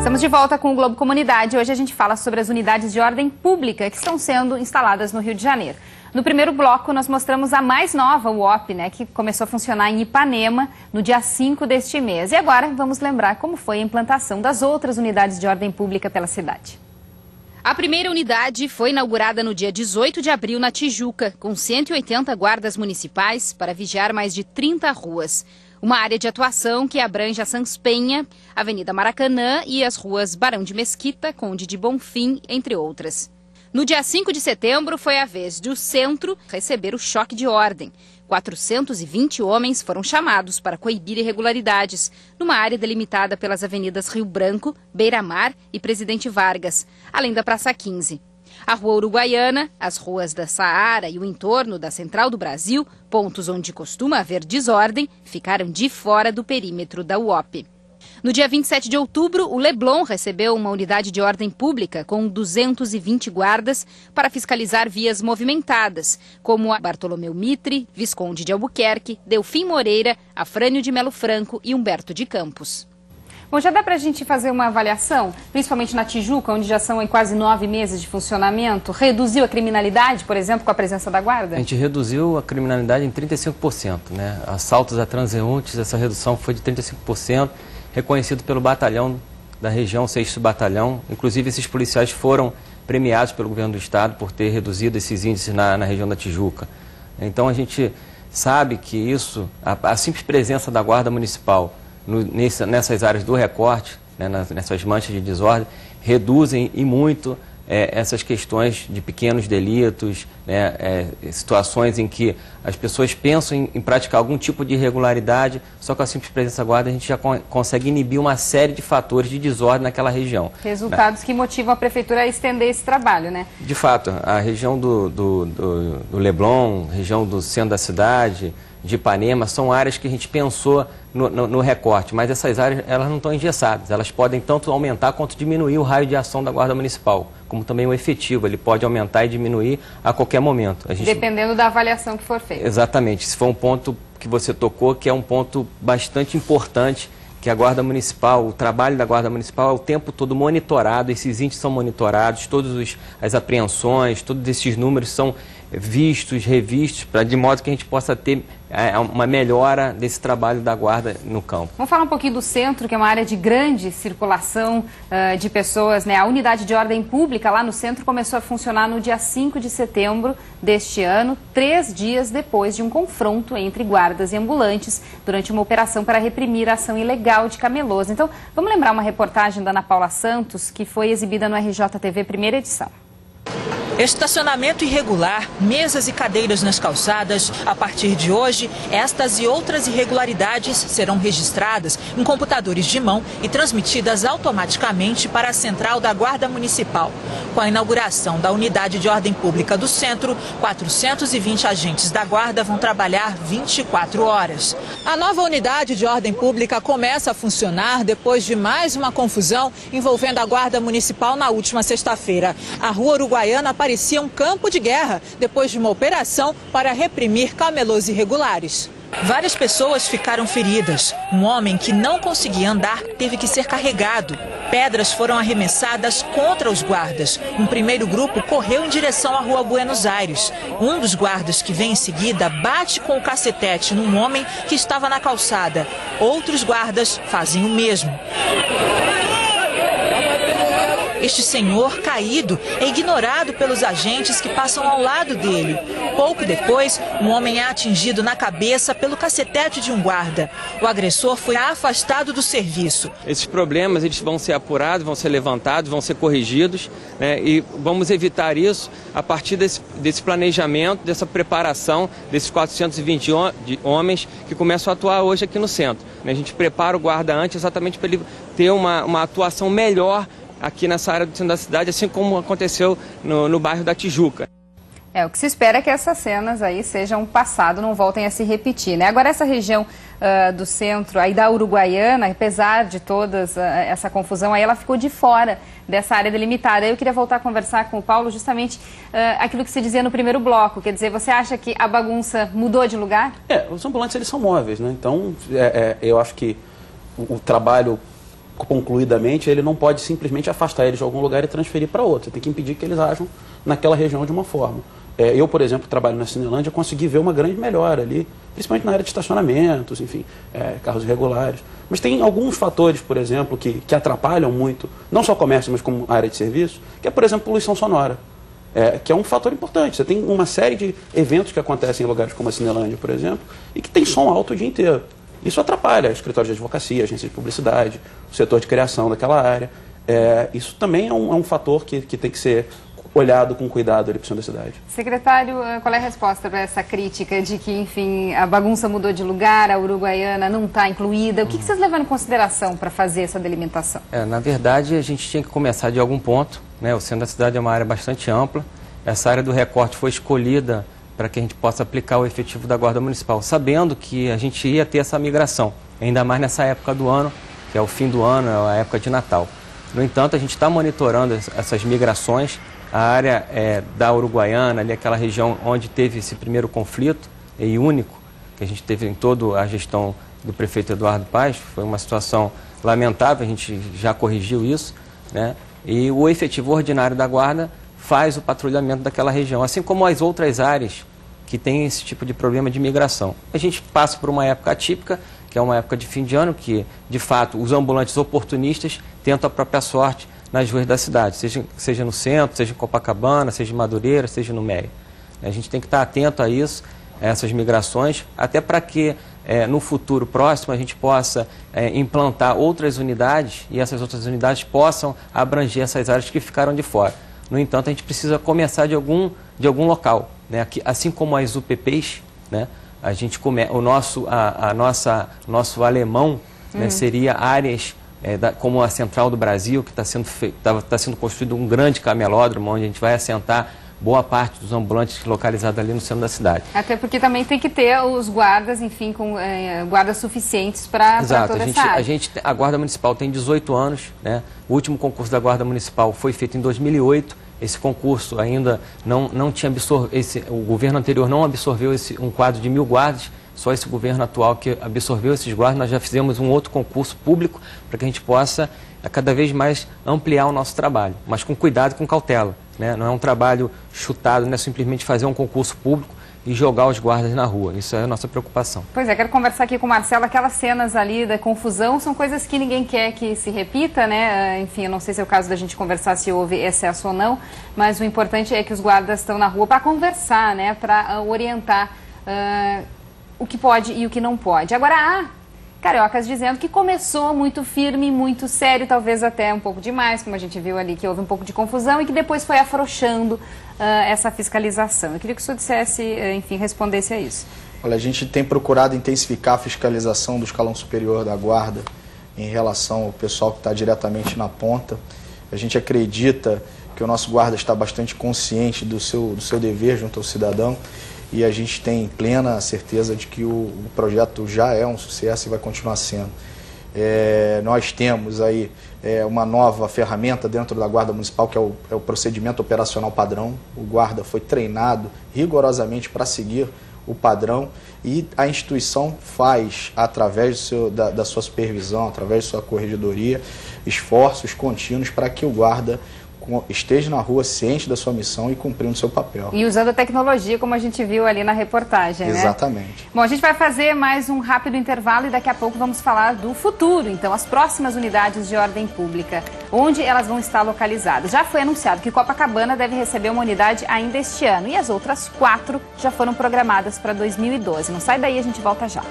Estamos de volta com o Globo Comunidade. Hoje a gente fala sobre as unidades de ordem pública que estão sendo instaladas no Rio de Janeiro. No primeiro bloco, nós mostramos a mais nova, o UOP, que começou a funcionar em Ipanema no dia 5 deste mês. E agora vamos lembrar como foi a implantação das outras unidades de ordem pública pela cidade. A primeira unidade foi inaugurada no dia 18 de abril na Tijuca, com 180 guardas municipais para vigiar mais de 30 ruas. Uma área de atuação que abrange a Sans Penha, Avenida Maracanã e as ruas Barão de Mesquita, Conde de Bonfim, entre outras. No dia 5 de setembro foi a vez do centro receber o choque de ordem. 420 homens foram chamados para coibir irregularidades numa área delimitada pelas avenidas Rio Branco, Beira-Mar e Presidente Vargas, além da Praça 15. A Rua Uruguaiana, as ruas da Saara e o entorno da Central do Brasil, pontos onde costuma haver desordem, ficaram de fora do perímetro da UOP. No dia 27 de outubro, o Leblon recebeu uma unidade de ordem pública com 220 guardas para fiscalizar vias movimentadas, como a Bartolomeu Mitre, Visconde de Albuquerque, Delfim Moreira, Afrânio de Melo Franco e Humberto de Campos. Bom, já dá para a gente fazer uma avaliação, principalmente na Tijuca, onde já são quase 9 meses de funcionamento, reduziu a criminalidade, por exemplo, com a presença da guarda? A gente reduziu a criminalidade em 35%, Assaltos a transeuntes, essa redução foi de 35%, reconhecido pelo batalhão da região, 6º Batalhão. Inclusive, esses policiais foram premiados pelo governo do estado por ter reduzido esses índices na região da Tijuca. Então, a gente sabe que isso, a simples presença da Guarda Municipal nessas áreas do recorte, nessas manchas de desordem, reduzem e muito essas questões de pequenos delitos, situações em que as pessoas pensam em praticar algum tipo de irregularidade, só com a simples presença da guarda a gente já consegue inibir uma série de fatores de desordem naquela região. Resultados que motivam a prefeitura a estender esse trabalho, De fato, a região do Leblon, região do centro da cidade, de Ipanema, são áreas que a gente pensou no recorte, mas essas áreas elas não estão engessadas, elas podem tanto aumentar quanto diminuir o raio de ação da Guarda Municipal, como também o efetivo, ele pode aumentar e diminuir a qualquer momento. Dependendo da avaliação que for feita. Exatamente, esse foi um ponto que você tocou, que é um ponto bastante importante, que a Guarda Municipal, o trabalho da Guarda Municipal é o tempo todo monitorado, esses índices são monitorados, todas as apreensões, todos esses números são vistos, revistos, de modo que a gente possa ter uma melhora desse trabalho da guarda no campo. Vamos falar um pouquinho do centro, que é uma área de grande circulação de pessoas, A unidade de ordem pública lá no centro começou a funcionar no dia 5 de setembro deste ano, 3 dias depois de um confronto entre guardas e ambulantes durante uma operação para reprimir a ação ilegal de camelôs. Então, vamos lembrar uma reportagem da Ana Paula Santos, que foi exibida no RJTV primeira edição. Estacionamento irregular, mesas e cadeiras nas calçadas. A partir de hoje, estas e outras irregularidades serão registradas em computadores de mão e transmitidas automaticamente para a central da Guarda Municipal. Com a inauguração da unidade de ordem pública do centro, 420 agentes da Guarda vão trabalhar 24 horas. A nova unidade de ordem pública começa a funcionar depois de mais uma confusão envolvendo a Guarda Municipal na última sexta-feira. A Rua Uruguaiana parecia um campo de guerra depois de uma operação para reprimir camelôs irregulares. Várias pessoas ficaram feridas. Um homem que não conseguia andar teve que ser carregado. Pedras foram arremessadas contra os guardas. Um primeiro grupo correu em direção à Rua Buenos Aires. Um dos guardas que vem em seguida bate com o cacetete num homem que estava na calçada. Outros guardas fazem o mesmo. Este senhor caído é ignorado pelos agentes que passam ao lado dele. Pouco depois, um homem é atingido na cabeça pelo cacetete de um guarda. O agressor foi afastado do serviço. Esses problemas eles vão ser apurados, vão ser levantados, vão ser corrigidos, e vamos evitar isso a partir desse planejamento, dessa preparação desses 420 homens que começam a atuar hoje aqui no centro. A gente prepara o guarda antes exatamente para ele ter uma atuação melhor aqui nessa área do centro da cidade, assim como aconteceu no bairro da Tijuca. O que se espera é que essas cenas aí sejam passado, não voltem a se repetir, Agora essa região do centro, aí da Uruguaiana, apesar de toda essa confusão, aí ela ficou de fora dessa área delimitada. Eu queria voltar a conversar com o Paulo justamente aquilo que se dizia no primeiro bloco, quer dizer, você acha que a bagunça mudou de lugar? Os ambulantes eles são móveis, Então, eu acho que o trabalho concluidamente, ele não pode simplesmente afastar eles de algum lugar e transferir para outro. Você tem que impedir que eles ajam naquela região de uma forma. Eu, por exemplo, que trabalho na Cinelândia, consegui ver uma grande melhora ali, principalmente na área de estacionamentos, enfim, carros irregulares. Mas tem alguns fatores, por exemplo, que atrapalham muito, não só o comércio, mas como a área de serviço, que é, por exemplo, poluição sonora, que é um fator importante. Você tem uma série de eventos que acontecem em lugares como a Cinelândia, por exemplo, e que tem som alto o dia inteiro. Isso atrapalha escritórios de advocacia, agências de publicidade, o setor de criação daquela área. Isso também é um fator que tem que ser olhado com cuidado ali para o centro da cidade. Secretário, qual é a resposta para essa crítica de que, enfim, a bagunça mudou de lugar, a Uruguaiana não está incluída? O que vocês levaram em consideração para fazer essa delimitação? Na verdade, a gente tinha que começar de algum ponto, né? O centro da cidade é uma área bastante ampla. Essa área do recorte foi escolhida para que a gente possa aplicar o efetivo da Guarda Municipal, sabendo que a gente ia ter essa migração, ainda mais nessa época do ano, que é o fim do ano, é a época de Natal. No entanto, a gente está monitorando essas migrações. A área da Uruguaiana, ali aquela região onde teve esse primeiro conflito, e único, que a gente teve em toda a gestão do prefeito Eduardo Paes, foi uma situação lamentável, a gente já corrigiu isso, né? E o efetivo ordinário da Guarda faz o patrulhamento daquela região, assim como as outras áreas que têm esse tipo de problema de migração. A gente passa por uma época atípica, que é uma época de fim de ano, que, de fato, os ambulantes oportunistas tentam a própria sorte nas ruas da cidade, seja no centro, seja em Copacabana, seja em Madureira, seja no Meia. A gente tem que estar atento a isso, a essas migrações, até para que no futuro próximo a gente possa implantar outras unidades e essas outras unidades possam abranger essas áreas que ficaram de fora. No entanto, a gente precisa começar de algum local, né? Assim como as UPPs, né? A gente o nosso alemão, né? Seria áreas como a Central do Brasil, que está sendo construído um grande camelódromo, onde a gente vai assentar boa parte dos ambulantes localizados ali no centro da cidade. Até porque também tem que ter os guardas, enfim, com guardas suficientes para toda essa área. A Guarda Municipal tem 18 anos, né? O último concurso da Guarda Municipal foi feito em 2008. Esse concurso ainda não tinha absorvido, o governo anterior não absorveu um quadro de 1000 guardas. Só esse governo atual que absorveu esses guardas. Nós já fizemos um outro concurso público para que a gente possa cada vez mais ampliar o nosso trabalho, mas com cuidado e com cautela, né? Não é um trabalho chutado, não é simplesmente fazer um concurso público e jogar os guardas na rua. Isso é a nossa preocupação. Pois é, quero conversar aqui com o Marcelo. Aquelas cenas ali da confusão são coisas que ninguém quer que se repita, né? Enfim, eu não sei se é o caso da gente conversar se houve excesso ou não, mas o importante é que os guardas estão na rua para conversar, né? Para orientar o que pode e o que não pode. Agora, há cariocas dizendo que começou muito firme, muito sério, talvez até um pouco demais, como a gente viu ali, que houve um pouco de confusão e que depois foi afrouxando essa fiscalização. Eu queria que o senhor dissesse, enfim, respondesse a isso. Olha, a gente tem procurado intensificar a fiscalização do escalão superior da Guarda em relação ao pessoal que está diretamente na ponta. A gente acredita que o nosso guarda está bastante consciente do seu dever junto ao cidadão. E a gente tem plena certeza de que o projeto já é um sucesso e vai continuar sendo. Nós temos aí uma nova ferramenta dentro da Guarda Municipal, que é o procedimento operacional padrão. O guarda foi treinado rigorosamente para seguir o padrão e a instituição faz, através da sua supervisão, através de sua corregedoria, esforços contínuos para que o guarda esteja na rua ciente da sua missão e cumprindo seu papel. E usando a tecnologia, como a gente viu ali na reportagem, né? Exatamente. Bom, a gente vai fazer mais um rápido intervalo e daqui a pouco vamos falar do futuro. Então, as próximas unidades de ordem pública, onde elas vão estar localizadas. Já foi anunciado que Copacabana deve receber uma unidade ainda este ano e as outras 4 já foram programadas para 2012. Não sai daí, a gente volta já.